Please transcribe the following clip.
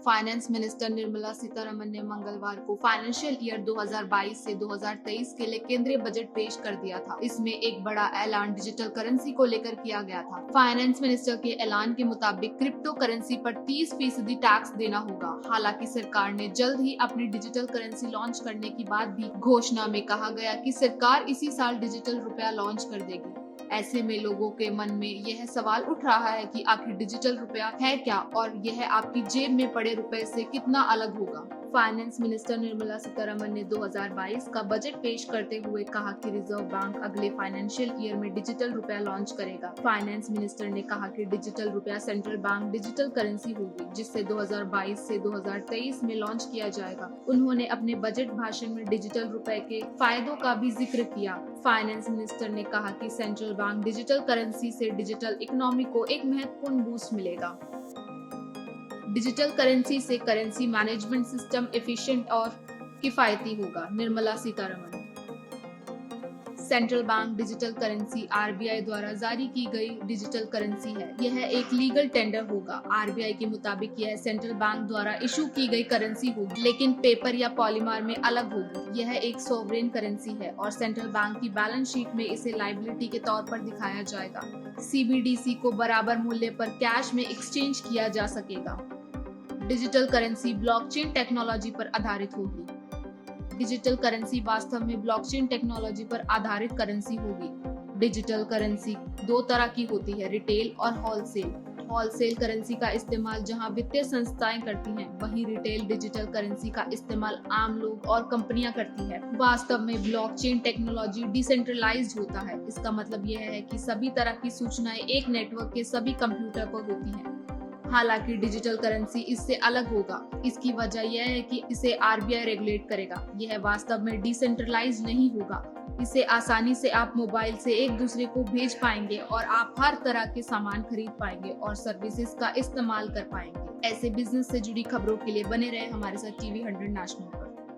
Finance minister Nirmala Sitharaman ने मंगलवार को फाइनेंशियल ईयर 2022 से 2023 के लिए केंद्रीय बजट पेश कर दिया था। इसमें एक बड़ा ऐलान डिजिटल करेंसी को लेकर किया गया था। फाइनेंस मिनिस्टर के ऐलान के मुताबिक क्रिप्टो करेंसी पर 30% टैक्स देना होगा। हालांकि सरकार ने जल्द ही अपनी डिजिटल करेंसी लॉन्च करने की बात भी घोषणा में कहा गया कि सरकार इसी साल डिजिटल रुपया लॉन्च कर देगी। ऐसे में लोगों के मन में यह सवाल उठ रहा है कि आखिर डिजिटल रुपया है क्या और यह आपकी जेब में पड़े रुपए से कितना अलग होगा। फाइनेंस मिनिस्टर निर्मला सीतारमण ने 2022 का बजट पेश करते हुए कहा कि रिजर्व बैंक अगले फाइनेंशियल ईयर में डिजिटल रुपया लॉन्च करेगा। फाइनेंस मिनिस्टर ने कहा कि डिजिटल रुपया सेंट्रल बैंक डिजिटल करेंसी होगी, जिससे 2022 से 2023 में लॉन्च किया जाएगा। उन्होंने अपने बजट भाषण में डिजिटल रुपए के फायदों का भी जिक्र किया। फाइनेंस मिनिस्टर ने कहा कि सेंट्रल बैंक डिजिटल करेंसी से डिजिटल इकोनॉमी को एक महत्वपूर्ण बूस्ट मिलेगा। डिजिटल करेंसी से करेंसी मैनेजमेंट सिस्टम एफिशिएंट और किफायती होगा। Nirmala Sitharaman. Central bank digital currency RBI द्वारा जारी की गई डिजिटल करेंसी है। यह एक लीगल टेंडर होगा। आरबीआई के मुताबिक यह सेंट्रल बैंक द्वारा इशू की गई करेंसी होगी, लेकिन पेपर या पॉलीमर में अलग होगी। यह एक सॉवरेन करेंसी है और सेंट्रल बैंक की बैलेंस शीट में इसे लायबिलिटी के तौर पर दिखाया जाएगा। सीबीडीसी को बराबर मूल्य पर कैश में एक्सचेंज किया जा सकेगा। डिजिटल करेंसी ब्लॉकचेन टेक्नोलॉजी पर आधारित होगी। डिजिटल करेंसी वास्तव में ब्लॉकचेन टेक्नोलॉजी पर आधारित करेंसी होगी। डिजिटल करेंसी दो तरह की होती है, रिटेल और होलसेल। होलसेल करेंसी का इस्तेमाल जहां वित्तीय संस्थाएं करती हैं, वहीं रिटेल डिजिटल करेंसी का इस्तेमाल आम लोग और कंपनियां करती हैं। वास्तव में ब्लॉकचेन टेक्नोलॉजी डिसेंट्रलाइज्ड होता है। इसका मतलब यह है कि सभी तरह की सूचनाएं एक नेटवर्क के सभी कंप्यूटर पर होती हैं। हालांकि डिजिटल करेंसी इससे अलग होगा। इसकी वजह यह है कि इसे आरबीआई रेगुलेट करेगा। यह वास्तव में डिसेंट्रलाइज्ड नहीं होगा। इसे आसानी से आप मोबाइल से एक दूसरे को भेज पाएंगे और आप हर तरह के सामान खरीद पाएंगे और सर्विसेज का इस्तेमाल कर पाएंगे। ऐसे बिजनेस से जुड़ी खबरों के लिए बने रहे हमारे साथ टीवी 100 नेशनल पर।